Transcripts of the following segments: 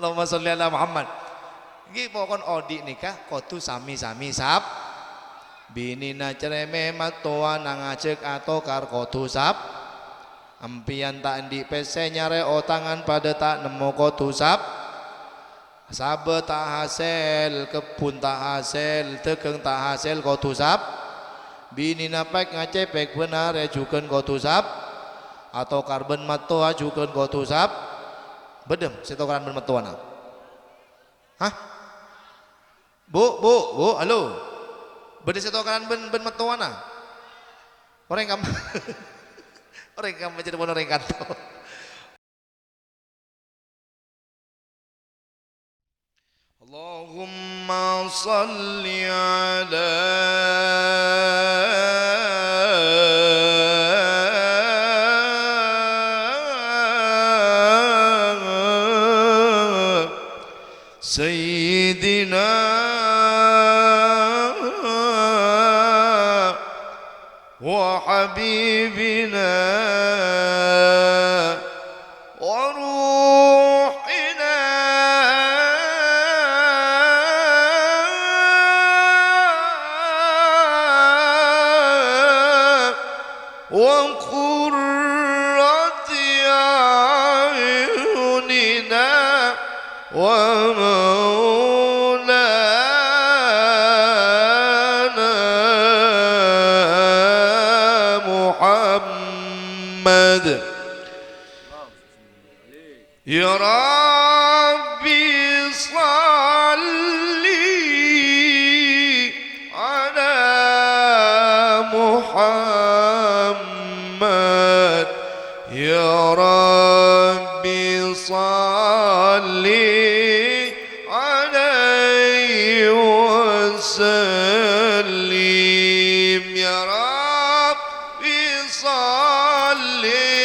Allahumma sholli ala Muhammad. Iki pokon odi nikah kudu sami-sami sab. Binina cereme matua nangajek atau kar kudu sab. Ampian tak di pese nyare otangan pada tak nemu kudu sab. Sabe tak hasil, kebun tak hasil, tegeng tak hasil kudu sab. Binina pek ngacepek benar ya juga kudu sab. Atau karben matua juga kudu sab. Bedem setokan ben matuana. Hah? Bu, halo. Bede setokan ben matuana. Orang kamu orang kamu jadi orang kantor. Allahumma salli ala Sayyidina wa habibina wa ruhina wa qurrati a'yunina wa Ya Rabbi salli ala Muhammad Ya Rabbi salli alaihi wasallim Ya Rabbi salli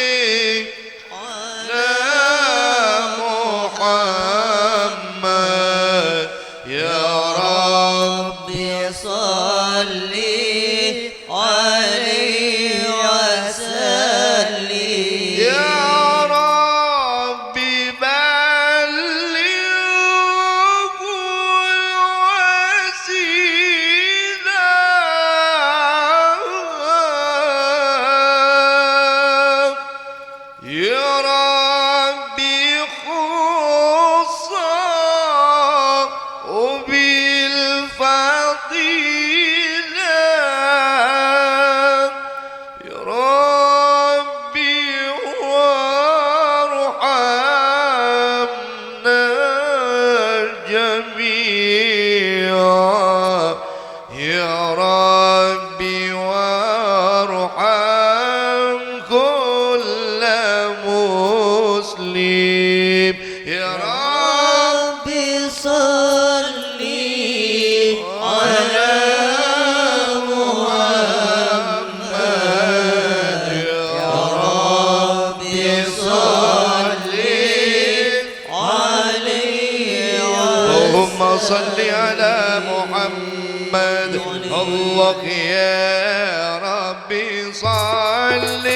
صل على محمد الله يا ربي صل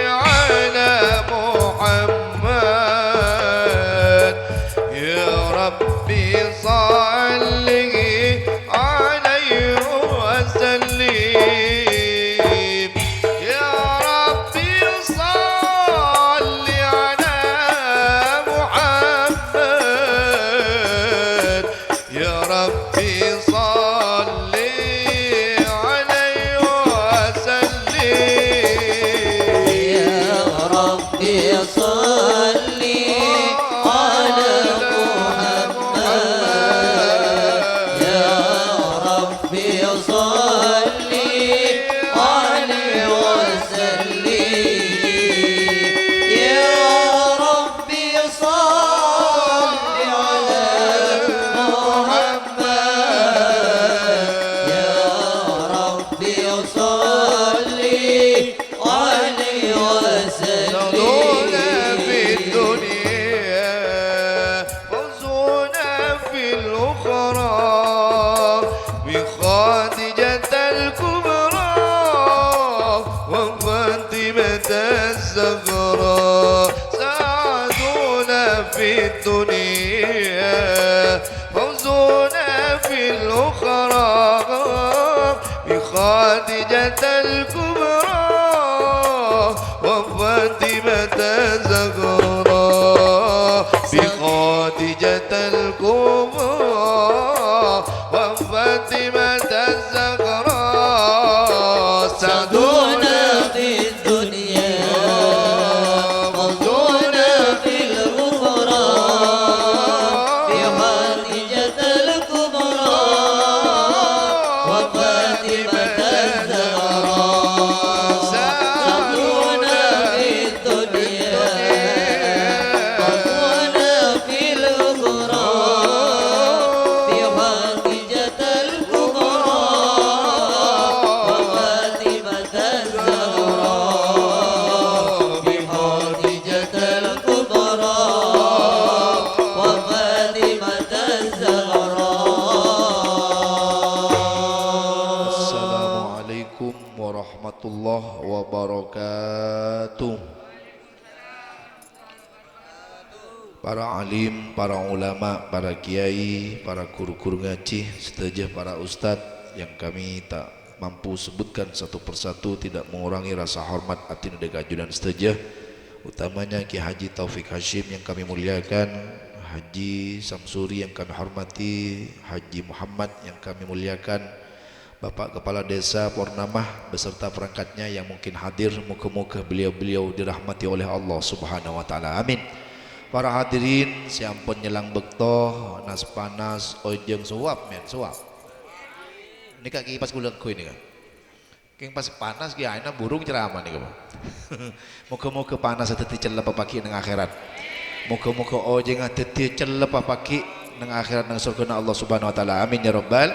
على محمد يا ربي صل عليه وسلم يا ربي صل على محمد يا ربي صل عليه وسلم في الدنيا فوزنا في الأخرى بخادجة الكبرى وفاطمة الزهراء بخادجة الكبرى وفاطمة الزهراء سعدونا في الدنيا موزونا في الأخرى بخادجة الكبرى وفاطمة الزهراء سعدونا في الدنيا موزونا في الأخرى بخادجة الكبرى وفاطمة الزهراء بخادجة الكبرى وفاطمة الزهراء. Assalamualaikum warahmatullahi wabarakatuh. Para alim, para ulama, para kiai, para guru-guru ngaji, setuju para ustadz yang kami tak mampu sebutkan satu persatu, tidak mengurangi rasa hormat atin dekajudan setuju, utamanya Ki Haji Taufik Hashim yang kami muliakan, Haji Samsuri yang kami hormati, Haji Muhammad yang kami muliakan, Bapak Kepala Desa Purnamah beserta perangkatnya yang mungkin hadir, muka-muka beliau-beliau dirahmati oleh Allah Subhanahu wa taala. Amin. Para hadirin, siampun nyelang bekto, nas panas, ojeng suap men, suap. Ini kaki pas kulit ku ini kan. King pas panas ki aina burung ceramah nih kan. Muka-muka panas ateti celep pagi nang akhirat. Muka-muka ojeng ateti celep pagi nang akhirat nang surga Allah Subhanahu wa taala. Amin ya rabbal.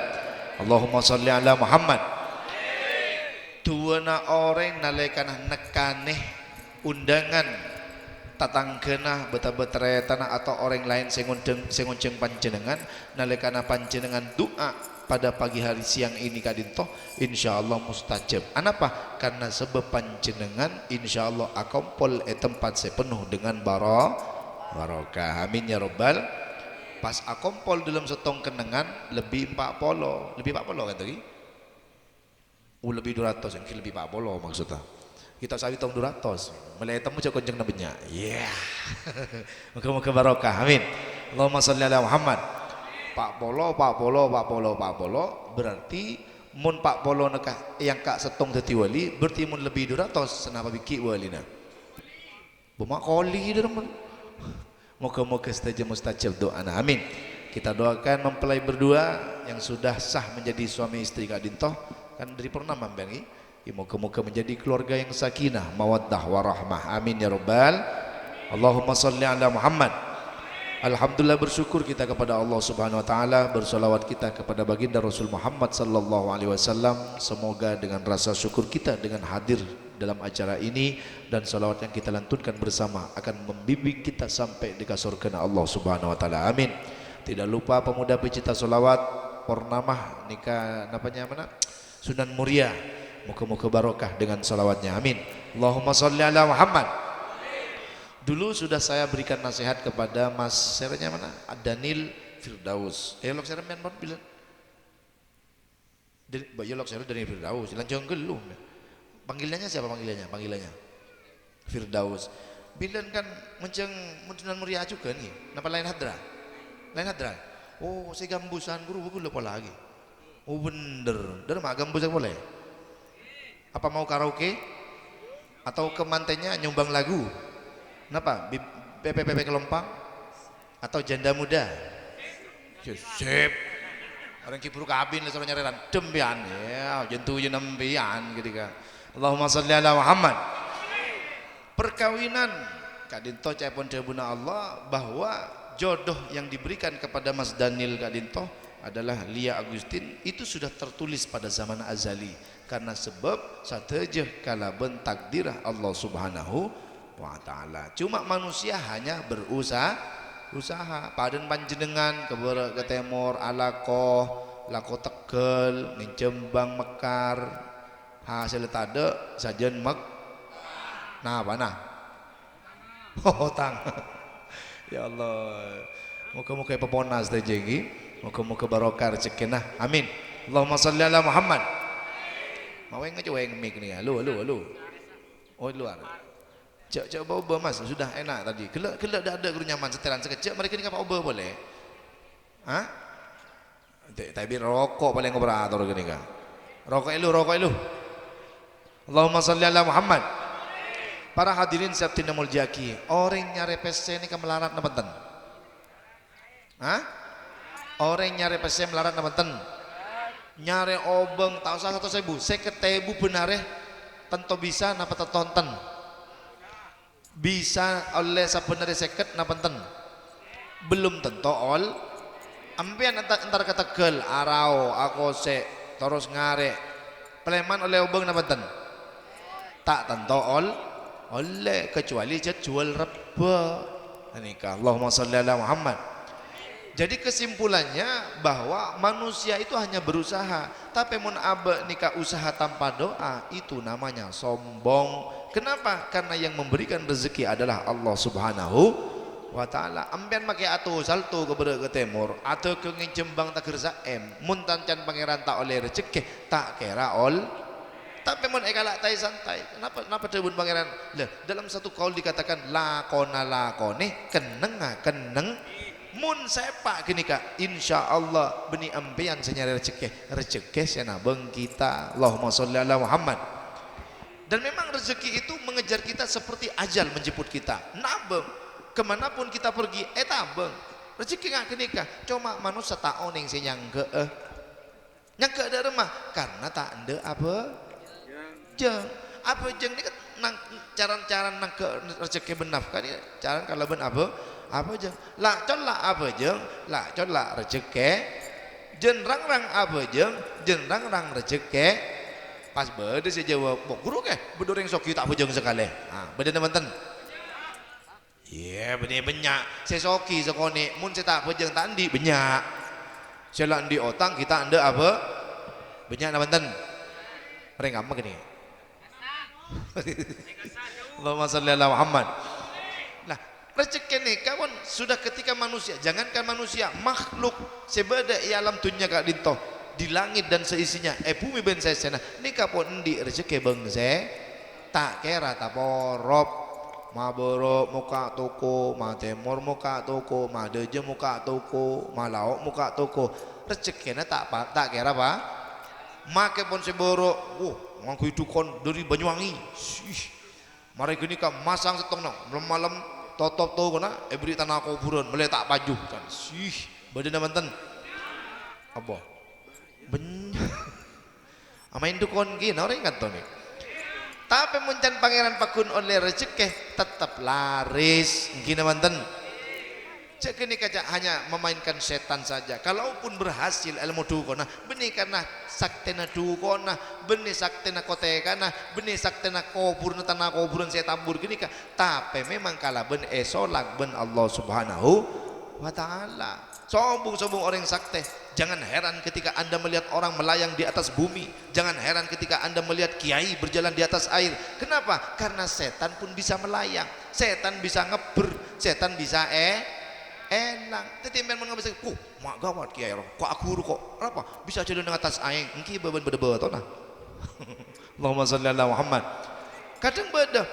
Allahumma sholli ala Muhammad. Duana orang nalekana nekane undangan tatanggena beta-betere tanah atau orang lain sengonceng panjenengan nalekana panjenengan doa pada pagi hari siang ini kadinto insyaallah mustajab. Anapa? Karena sebab panjenengan insyaallah akompol tempat sepenuh dengan barokah. Amin ya rabbal. Pas akompol dalam setong kenangan lebih 40 kan tadi? Lebih 200 yang lebih 40 maksudnya. Kita sawi tong 200 mulai temu cok kenceng nabenya. Yeah. Muka-muka barokah. Amin. Allahumma sholli ala Muhammad. Pak Polo berarti mun Pak Polo nekah yang kak setong dadi wali berarti mun lebih 200 senapa biki walina. Buma koli dalam. Moga-moga mustajab doa. Amin. Kita doakan mempelai berdua yang sudah sah menjadi suami istri Kak Dintoh kan dari Purnama Bang. Moga-moga menjadi keluarga yang sakinah, mawaddah, warahmah. Amin ya rabbal. Allahumma sholli ala Muhammad. Alhamdulillah bersyukur kita kepada Allah Subhanahu wa taala, bersolawat kita kepada baginda Rasul Muhammad sallallahu alaihi wasallam. Semoga dengan rasa syukur kita dengan hadir dalam acara ini dan salawat yang kita lantunkan bersama akan membimbing kita sampai di surga Allah Subhanahu wa taala. Amin. Tidak lupa pemuda pecinta salawat Purnamah nikah namanya mana? Sunan Muria. Moga-moga barokah dengan salawatnya. Amin. Allahumma sholli ala Muhammad. Dulu sudah saya berikan nasihat kepada Mas serenya mana? Daniel Firdaus. Lok serem men bilang. Lok serem Daniel Firdaus. Lanjang geluh. Panggilannya siapa panggilannya? Firdaus. Bilang kan menceng Sunan Muria juga nih. Napa lain hadra? Oh, saya gambusan guru lupa lagi. Oh bener. Dan mak gambusan boleh? Apa mau karaoke atau ke mantainya nyumbang lagu? Kenapa? PPP Kelompang atau janda muda? Sip. Orang kiburu kabin lah nyariran dempian ya, jentu nempian ketika. Allahumma sholli ala Muhammad. Perkawinan Kak Dintoh cepon debuna Allah bahwa jodoh yang diberikan kepada Mas Daniel Kak Dintoh adalah Lia Agustin itu sudah tertulis pada zaman azali. Karena sebab sateja kalaben takdirah Allah Subhanahu wa taala. Cuma manusia hanya berusaha paden panjenengan ke Temor Alako Tegal ning Jembang Mekar hasil tade sajen mek nah apa nah tang Ya Allah. Muka-muka peponas teh jengi. Muka-muka barokah rezeki nah. Amin. Allahumma shalli ala Muhammad. Mau yang ngejaweng mic nih. Halo. Oh luar. Cek bawa mas sudah enak tadi. Kelak dah ada guru nyaman setelan sekecil. Mereka ni apa ubah boleh? Hah? Tapi rokok paling operator gini kan. Rokok elu. Allahumma shalli ala Muhammad. Para hadirin siap tina muljaki. Orang nyari PC ni kan melarat na benten. Hah? Orang nyari PC melarat na benten. Nyari obeng tak usah 1.000. 50.000 benare tentu bisa napa tonton. Bisa oleh sebenarnya seket na benten. Belum tentu ol. Ampian antar kata gel arau akose terus ngare. Pleman oleh obeng na benten. Tak tentu oleh kecuali jual reba. Nikah. Allahumma shalli ala Muhammad. Jadi kesimpulannya bahwa manusia itu hanya berusaha, tapi mun abe nikah usaha tanpa doa itu namanya sombong. Kenapa? Karena yang memberikan rezeki adalah Allah Subhanahu wa taala. Ampian make atu salto ke bere ke timur atau ke Jembang tak kerja mun tancan pangeran tak oleh rezeki tak kira tapi mun ekalak tai santai. Kenapa debun pangeran? Lah dalam satu kaul dikatakan lakone keneng mun sepak gini kak insyaallah beni ampian senyari rezeki sana beng kita. Allahumma sholli ala Muhammad. Dan memang rezeki itu mengejar kita seperti ajal menjemput kita. Nabeng kemanapun kita pergi tabeng rezeki nggak gini kak. Cuma manusia tak oning senyangke nyangke ada rumah karena tak ada apa jeng ini kan nang cara nang ke rezeki benafkah ini cara kalau ben apa jeng lah con lah apa jeng lah con lah rezeki jenrang apa jeng jenrang rezeki pas bede saya jawab bok guru ke bedoreng soki tak bujeng sekali bede teman-teman iya bede banyak saya soki sekoni mun saya tak bujeng tandi banyak saya lah di otang kita anda apa banyak teman-teman mereka apa gini Allahumma shalli ala Muhammad. Nah rezeki ni kawan sudah ketika manusia jangankan manusia makhluk sebeda alam dunia kak dinto di langit dan seisinya bumi ben sesena ni kapon di rezeki bangse tak kira tak porop ma borok muka toko ma temur muka toko ma deje muka toko ma lauk muka toko rezekina tak kira apa make pon seborok ngaku itu kon dari Banyuwangi mari gini kan masang setong nang malam totop tuh kena beri tanah kuburan boleh tak paju kan badan manten apa amain tu kon gini orang kan tuh nih tapi muncan pangeran pakun oleh rezeki tetap laris gini manten cek ini kaca hanya memainkan setan saja kalaupun berhasil ilmu dukona benih karena saktena dukona benih saktena kotekana benih saktena kuburan tanah kuburan saya tabur gini kak tapi memang kalah ben esolak ben Allah Subhanahu wa taala sombong orang sakte. Jangan heran ketika anda melihat orang melayang di atas bumi, jangan heran ketika anda melihat kiai berjalan di atas air. Kenapa? Karena setan pun bisa melayang, setan bisa ngeber, setan bisa enak. Tetimbang mengambil sekali, mak gawat kiai roh, kok aku kok apa bisa jalan di atas air? Engki beban beda nah. Allahumma shalli ala Muhammad. Kadang beda,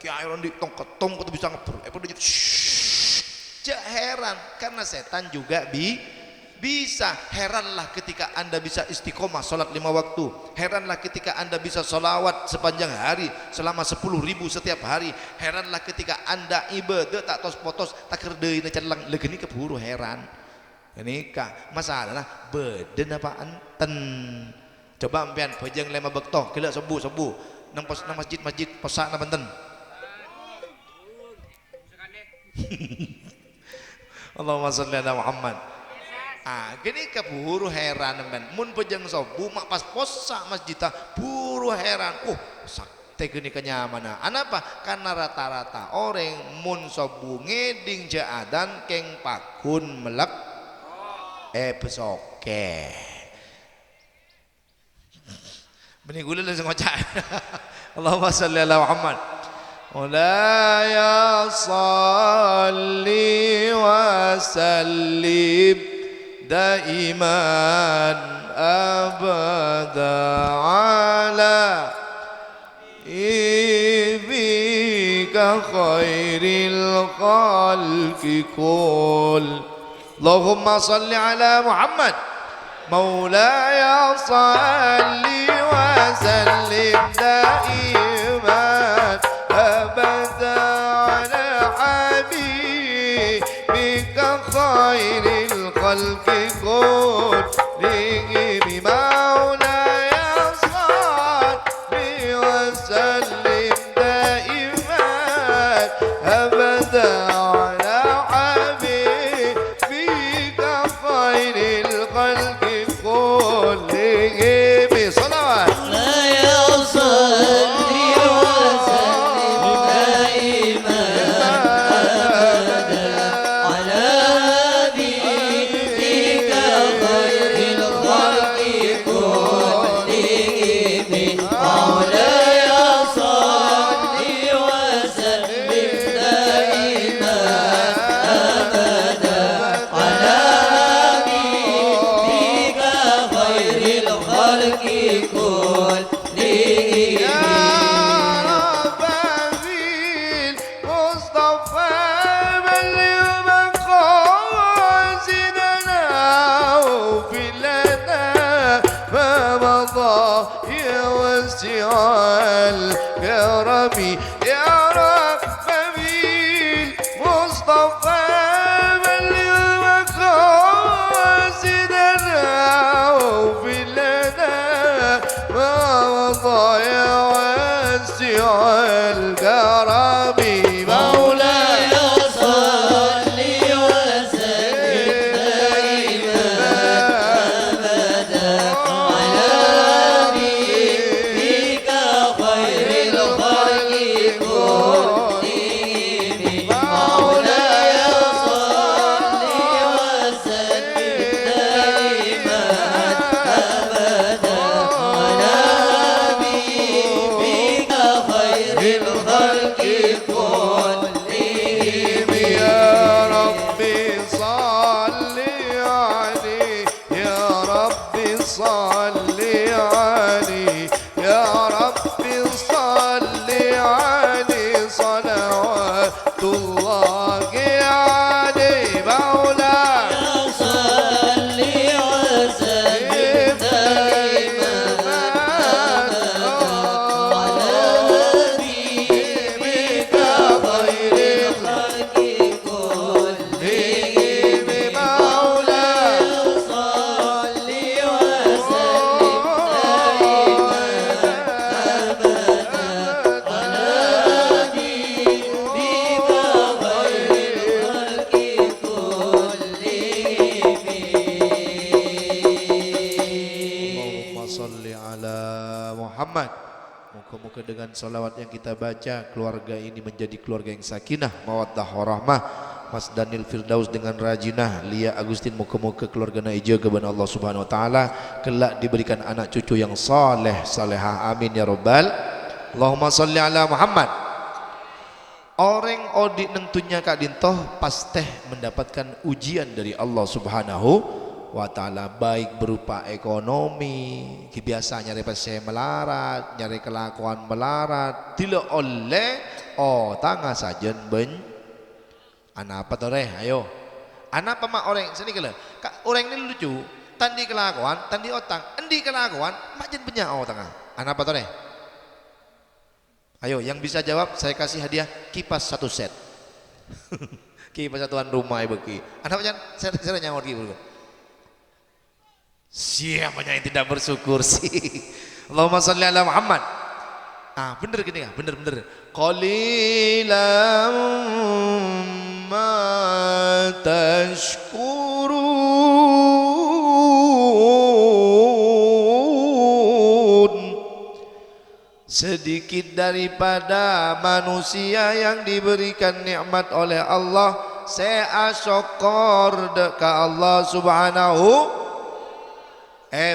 kiai roh di tong kok bisa ngeber, dia jangan heran karena setan juga bisa. Heranlah ketika anda bisa istiqomah sholat 5 waktu. Heranlah ketika anda bisa sholawat sepanjang hari selama 10.000 setiap hari. Heranlah ketika anda ibadah tak tos potos tak kerdei celang legeni keburu heran. Ini kak masalah beden apa enten. Coba ampian pejang 5 bektoh kelak sebu nang masjid pesak na benten. Allahumma sholli ala Muhammad. Gini keburu heran men. Mun pejang sobu mak pas posa masjid buru heran. Sakte gini kenyamanan. Anapa? Karena rata-rata orang mun sobu ngeding jaadan keng pakun melek besoke. Benih gula langsung ngocak. Allahumma sholli ala Muhammad. مولاي صل وسلم دائما أبدا على حبيبك خير الخلق كل. اللهم صل على محمد. مولاي صل وسلم دائما أبدا على حبيبك خير الخلق كلهم. مولاي صل وسلم دائما أبدا على حبيبك خير الخلق كلهم. صلوات. Moga-moga dengan salawat yang kita baca, keluarga ini menjadi keluarga yang sakinah, mawaddah warahmah. Mas Daniel Firdaus dengan Rajinah, Lia Agustin, moga-moga keluarga ijo kepada Allah Subhanahu wa taala kelak diberikan anak cucu yang saleh salehah, amin ya rabbal. Allahumma sholli ala Muhammad. Orang odi nentunya Kak Dintoh pas teh mendapatkan ujian dari Allah Subhanahu wa ta'ala, baik berupa ekonomi, biasa nyari pese melarat, nyari kelakuan melarat, tidak oleh tangga sajen ben anak apa tuh ayo anak apa mak orang sini kele kak orang ini lucu tandi kelakuan tandi otang endi kelakuan mak jen penyak tangga anak apa tuh ayo yang bisa jawab saya kasih hadiah kipas 1 set kipas satuan rumah ibu ki anak apa jen saya nyawar gitu. Siapanya yang tidak bersyukur sih. Allahumma sholli ala Muhammad. Ah bener gini ya, bener. Qalilam ma tashkurun. Sedikit daripada manusia yang diberikan nikmat oleh Allah, saya syukur dekat Allah Subhanahu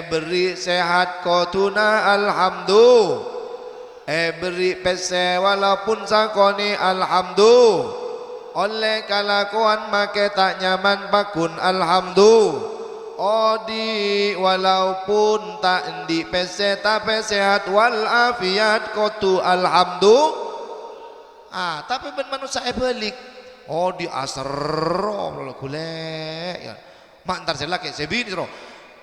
beri sehat kotuna alhamdulillah beri pese walaupun sakoni alhamdulillah. Oleh kelakuan make tak nyaman pakun alhamdulillah. Odi walaupun tak di pese tapi sehat wal afiat kotu alhamdulillah. Tapi ben manusia balik. Odi asar golek ya. Mak ntar saya laki saya bini ro.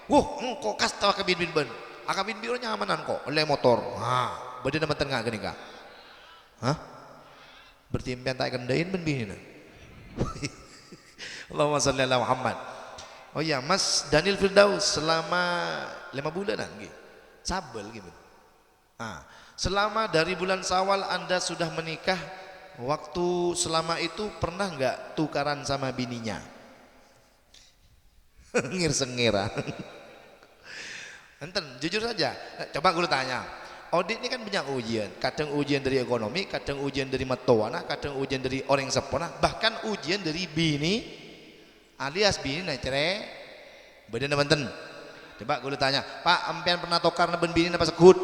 Kok kas tawa ke bin ben. Akabin biro nyamanan kok oleh motor. Beda nama tengah gini kak. Berarti impian tak kendain ben bini na. Allahumma shalli ala Muhammad. Oh iya Mas Daniel Firdaus selama 5 bulanan gitu. Sabel gitu. Selama dari bulan Syawal Anda sudah menikah, waktu selama itu pernah nggak tukaran sama bininya? Ngir-sengira. Enten jujur saja. Coba gue tanya. Audit ini kan banyak ujian, kadang ujian dari ekonomi, kadang ujian dari matowana, kadang ujian dari orang sepona, bahkan ujian dari bini alias bini na cerai. Beda teman-teman. Coba gue tanya, Pak, ampian pernah tokar neben bini apa sekut?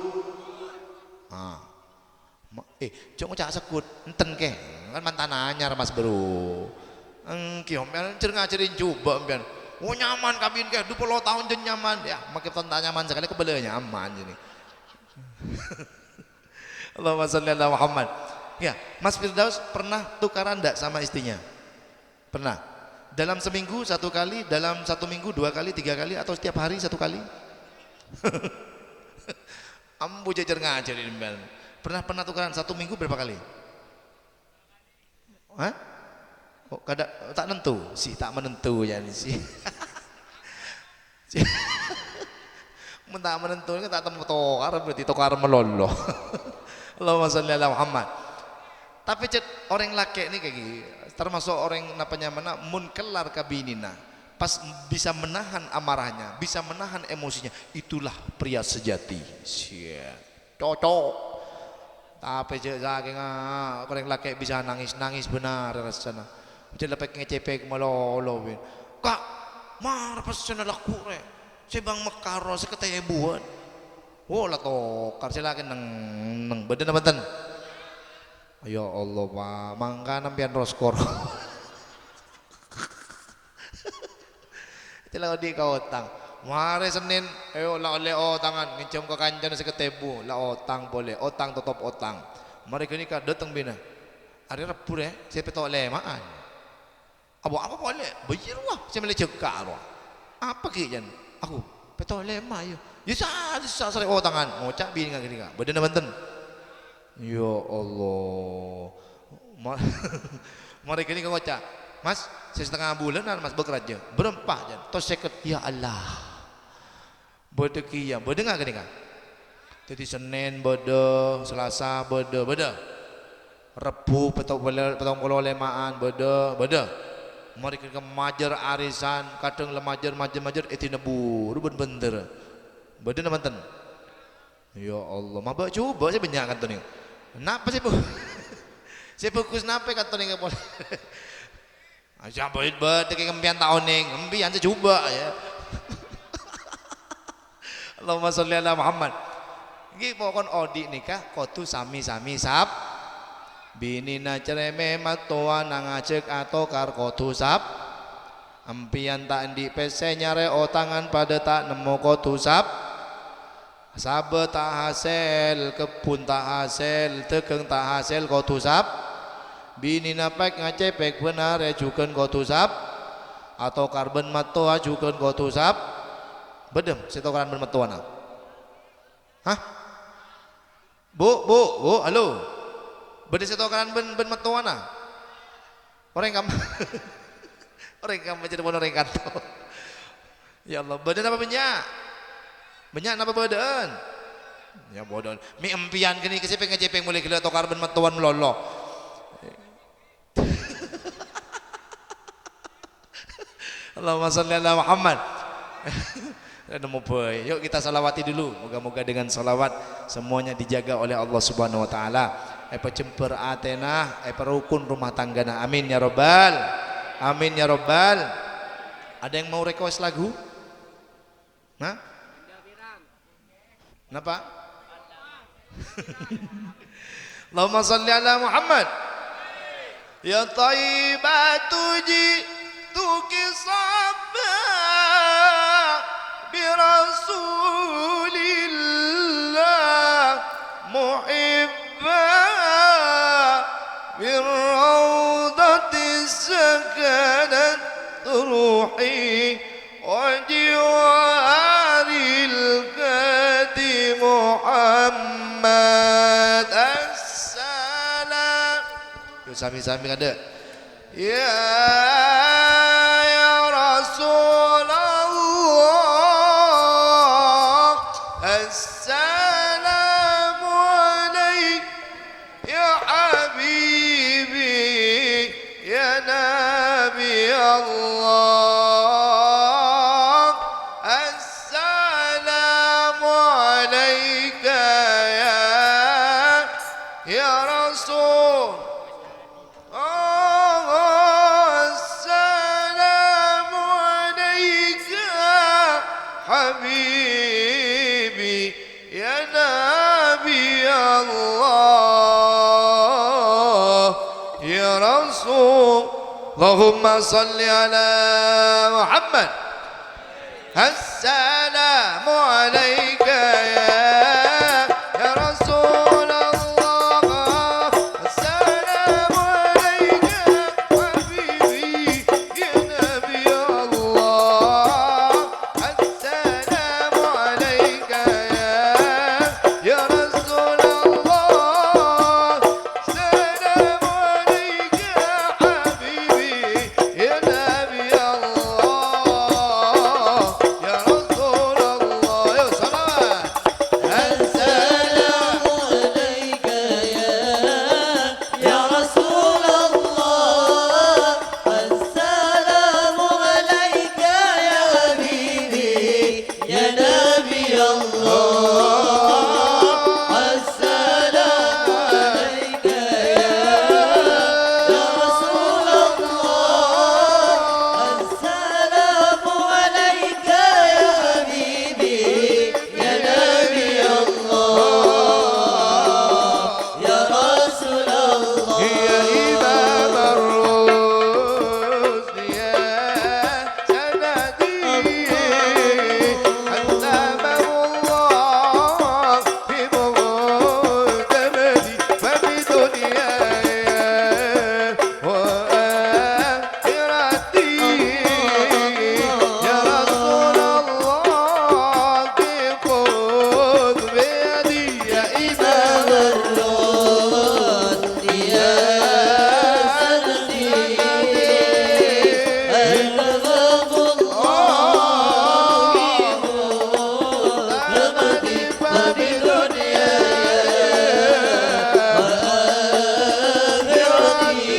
Cok ngocak sekut, enten ke? Kan mantan anyar Mas Bro. Engki ampian ngajarin coba ampian. Oh nyaman kabin ke, 20 tahun jen nyaman ya, makin tonton nyaman sekali kebelanya nyaman jadi. Allahumma shalli ala Muhammad. Ya, Mas Firdaus pernah tukaran enggak sama istrinya? Pernah? Dalam seminggu 1 kali, dalam 1 minggu 2 kali, 3 kali, atau setiap hari 1 kali? Ambu jajar ngajar ini. Pernah tukaran 1 minggu berapa kali? Oh, tak nentu sih, tak menentu ya sih. Tak menentu ini tak temu tokar berarti tokar melolo. Allahumma shalli ala Muhammad. Tapi orang laki ini kayak gini, termasuk orang napanya mana mun kelar kabinina, pas bisa menahan amarahnya, bisa menahan emosinya, itulah pria sejati. Cocok. Tapi saking orang laki bisa nangis benar rasanya. Jadi lepek ngecepek melolo. Kak, marah pas sana laku re. Saya bang mekaro seketanya buat. Lah tokar saya lagi neng beda teman. Ya Allah Pak, mangka nampian roskor. Itulah di kau otang. Mari Senin, lah oleh otangan, ngincam ke kancan seketebu, lah otang boleh, otang tetap otang. Mari kini kak datang bina. Hari Rabu deh, saya petok lemaan. Apa boleh? Bayar wah, saya melecek karo. Apa kian? Aku petok lema ya. Ya sare otangan, ngocak bini kak gini kak. Badan banten. Ya Allah. Mari kini kau ngocak. Mas, saya setengah bulan Mas bekerja. Berempat jan. Tos seket. Ya Allah. Bode kia, bode nggak gini kak? Jadi Senin bode, Selasa bode. Rebu petong polo lemaan bode. Mari kita majer arisan, kadang lemajer itu nebu, ruben bener. Bode manten. Ya Allah, mabak coba saya banyak kan tuh nih. Kenapa sih bu? Saya fokus napa kan tuh nih boleh. Aja boleh kayak kempian tahun nih, kempian saya coba ya. Allahumma sholli ala Muhammad. Gini pokon odi nikah, kotu sami sab. Bini na cereme matoa nangacek atau karkotu sab. Ampian tak di pese nyare otangan pada tak nemu kotu sab. Sabe tak hasil, kebun tak hasil, tegeng tak hasil kotu sab. Bini na pek ngacepek benar ejukan kotu sab. Atau karben matoa ajukan kotu sab. Bedem, setokaran ben matoa na. Hah? Bu, halo. Beda setokaran ben matoana. Orang kamu jadi orang kantor. Ya Allah, badan apa banyak? Banyak apa badan? Ya bodoh. Mi empian gini kecepeng mulai gila tokar ben matoan melolo. Allahumma sholli ala Muhammad. Nemu boy. Yuk kita salawati dulu. Moga-moga dengan salawat semuanya dijaga oleh Allah Subhanahu wa taala. Pecemper Athena, perukun rumah tanggana. Amin ya robbal. Amin ya robbal. Ada yang mau request lagu? Nah? Kenapa? Allahumma salli ala Muhammad. Ya tayyibatu jituki sabba bi rasulillah muhibba bir rawdati sakanat ruhi wa jiwaril kadi Muhammad. Assalam. Yuk sami-sami ada. Ya Rasulullah, assalamu alaik ya habibi ya nabi Allah. Assalamu alaika ya Rasul. Habibi ya Nabi Allah ya Rasul. Allahumma salli ala Muhammad. Assalamu alayka ya Rasulullah. Assalamu alayka habibi ya Nabi Allah. Assalamu alayka ya Rasulullah. Assalamu alayka habibi ya Nabi Allah. Ya Rasulullah. Ya salawat. السلام عليك يا رسول الله. السلام عليك يا حبيبي يا نبي الله. السلام عليك يا رسول الله. السلام عليك يا حبيبي يا نبي الله. يا رسول الله. يا إمام الرشد يا سندي علمه الله في مقدمتي فبدنياي وآخرتي يا رسول الله خذ بيدي يا إمام الرشد يا سندي ألغم الله بمقدمتي وبدنياي وآخرتي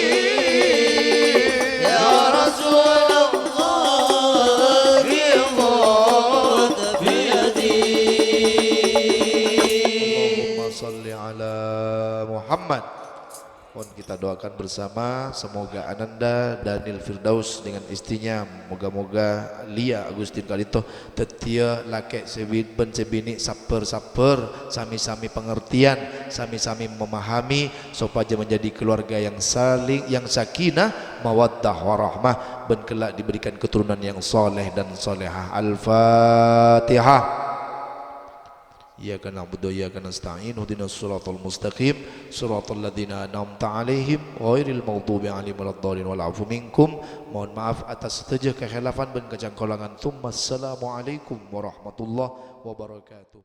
يا رسول الله خذ بيدي. Allahumma salli ala Muhammad. Mohon kita doakan bersama semoga Ananda Daniel Firdaus dengan istrinya, moga-moga Lia Agustin Kalito tetia laki sebit ben sebini saper-saper, sami-sami pengertian, sami-sami memahami supaya menjadi keluarga yang saling, yang sakinah, mawaddah warahmah, ben kelak diberikan keturunan yang soleh dan solehah. Al-Fatihah. Iyyaka na'budu wa iyyaka nasta'in ihdinas siratal mustaqim siratal ladzina an'amta 'alaihim ghairil maghdubi 'alaihim waladdallin wal 'afu minkum. Mohon maaf atas segala kekhilafan dan kejangkolangan. Assalamualaikum warahmatullahi wabarakatuh.